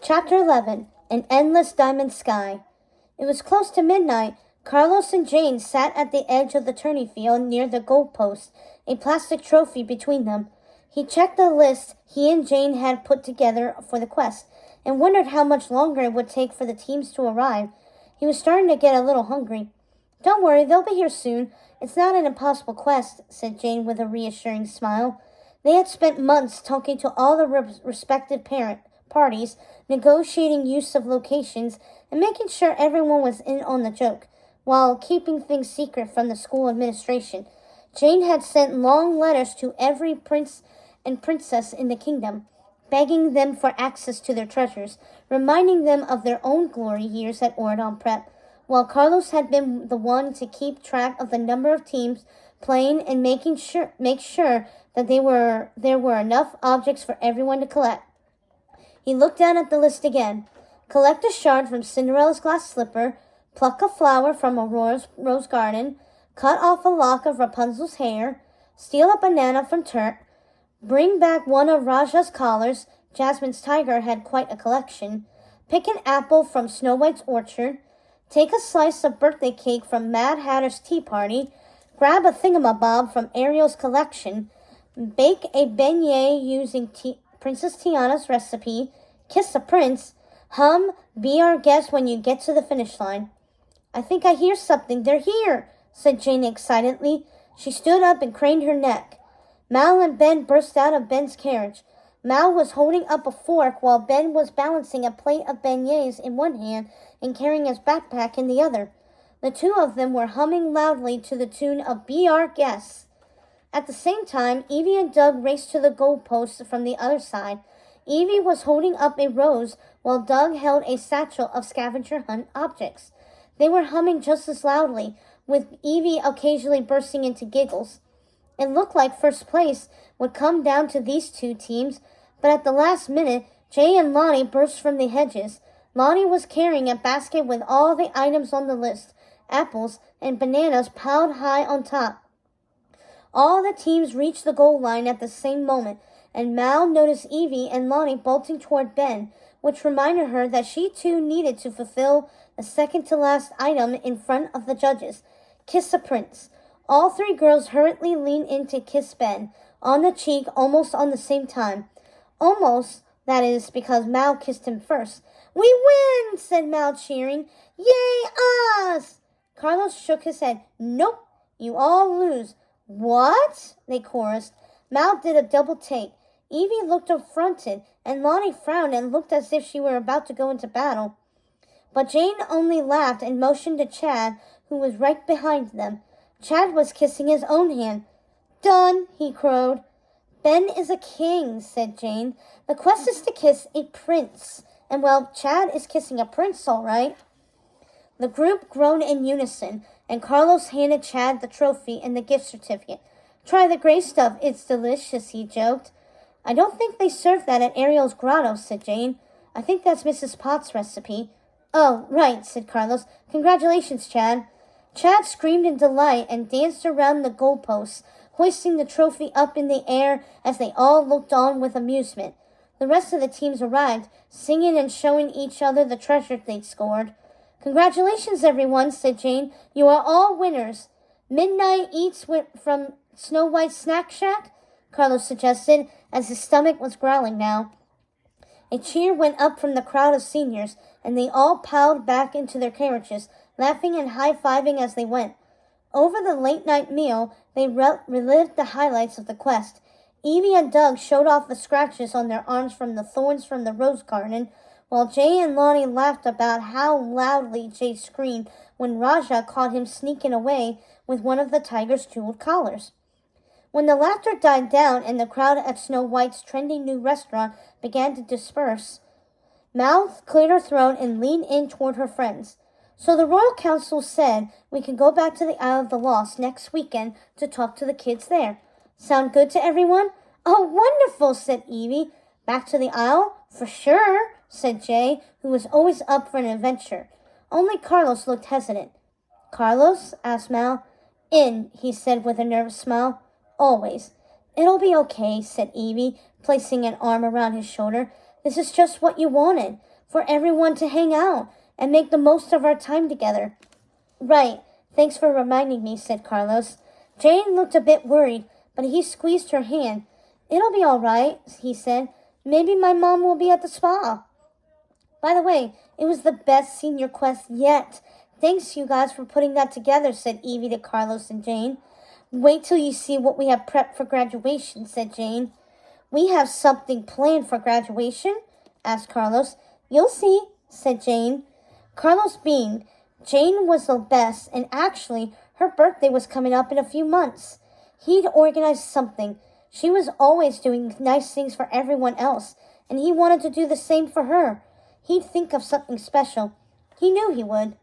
Chapter 11. An Endless Diamond Sky. It was close to midnight. Carlos and Jane sat at the edge of the tourney field near the goalpost, a plastic trophy between them. He checked the list he and Jane had put together for the quest, and wondered how much longer it would take for the teams to arrive. He was starting to get a little hungry. "Don't worry, they'll be here soon. It's not an impossible quest," said Jane with a reassuring smile. They had spent months talking to all the respective parties, negotiating use of locations, and making sure everyone was in on the joke, while keeping things secret from the school administration. Jane had sent long letters to every prince and princess in the kingdom, begging them for access to their treasures, reminding them of their own glory years at Oridon Prep, while Carlos had been the one to keep track of the number of teams playing and make sure that there were enough objects for everyone to collect. He looked down at the list again. Collect a shard from Cinderella's glass slipper, pluck a flower from Aurora's rose garden, cut off a lock of Rapunzel's hair, steal a banana from Turk, bring back one of Raja's collars. Jasmine's tiger had quite a collection. Pick an apple from Snow White's orchard. Take a slice of birthday cake from Mad Hatter's tea party. Grab a thingamabob from Ariel's collection. Bake a beignet using Princess Tiana's recipe. Kiss a prince. Hum, Be Our Guest when you get to the finish line. "I think I hear something. They're here," said Jane excitedly. She stood up and craned her neck. Mal and Ben burst out of Ben's carriage. Mal was holding up a fork while Ben was balancing a plate of beignets in one hand and carrying his backpack in the other. The two of them were humming loudly to the tune of Be Our Guests. At the same time, Evie and Doug raced to the goalpost from the other side. Evie was holding up a rose while Doug held a satchel of scavenger hunt objects. They were humming just as loudly, with Evie occasionally bursting into giggles. It looked like first place would come down to these two teams, but at the last minute, Jay and Lonnie burst from the hedges. Lonnie was carrying a basket with all the items on the list, apples and bananas piled high on top. All the teams reached the goal line at the same moment, and Mal noticed Evie and Lonnie bolting toward Ben, which reminded her that she too needed to fulfill the second-to-last item in front of the judges, kiss a prince. All three girls hurriedly leaned in to kiss Ben, on the cheek almost on the same time. Almost, that is, because Mal kissed him first. "We win!" said Mal, cheering. "Yay, us!" Carlos shook his head. "Nope, you all lose." "What?" they chorused. Mal did a double take. Evie looked affronted, and Lonnie frowned and looked as if she were about to go into battle. But Jane only laughed and motioned to Chad, who was right behind them. Chad was kissing his own hand. "Done," he crowed. "Ben is a king," said Jane. "The quest is to kiss a prince. And, well, Chad is kissing a prince, all right." The group groaned in unison, and Carlos handed Chad the trophy and the gift certificate. "Try the gray stuff. It's delicious," he joked. "I don't think they serve that at Ariel's grotto," said Jane. "I think that's Mrs. Potts' recipe." "Oh, right," said Carlos. "Congratulations, Chad." Chad screamed in delight and danced around the goalposts, hoisting the trophy up in the air as they all looked on with amusement. The rest of the teams arrived, singing and showing each other the treasure they'd scored. "Congratulations, everyone," said Jane. "You are all winners." "Midnight eats from Snow White's snack shack?" Carlos suggested, as his stomach was growling now. A cheer went up from the crowd of seniors, and they all piled back into their carriages, laughing and high-fiving as they went. Over the late-night meal, they relived the highlights of the quest. Evie and Doug showed off the scratches on their arms from the thorns from the rose garden, while Jay and Lonnie laughed about how loudly Jay screamed when Raja caught him sneaking away with one of the tiger's jeweled collars. When the laughter died down and the crowd at Snow White's trendy new restaurant began to disperse, Mal cleared her throat and leaned in toward her friends. "So the Royal Council said we can go back to the Isle of the Lost next weekend to talk to the kids there. Sound good to everyone?" "Oh, wonderful," said Evie. "Back to the Isle? For sure," said Jay, who was always up for an adventure. Only Carlos looked hesitant. "Carlos?" asked Mal. "In," he said with a nervous smile. "Always." "It'll be okay," said Evie, placing an arm around his shoulder. "This is just what you wanted. for everyone to hang out and make the most of our time together. Right. Thanks for reminding me, said Carlos. Jane looked a bit worried, but he squeezed her hand. It'll be all right, he said. Maybe my mom will be at the spa. By the way, it was the best senior quest yet. Thanks, you guys, for putting that together, said Evie to Carlos and Jane. Wait till you see what we have prepped for graduation, said Jane. We have something planned for graduation? Asked Carlos. You'll see, said Jane. Carlos beamed. Jane was the best, and actually, her birthday was coming up in a few months. He'd organized something. She was always doing nice things for everyone else, and he wanted to do the same for her. He'd think of something special. He knew he would.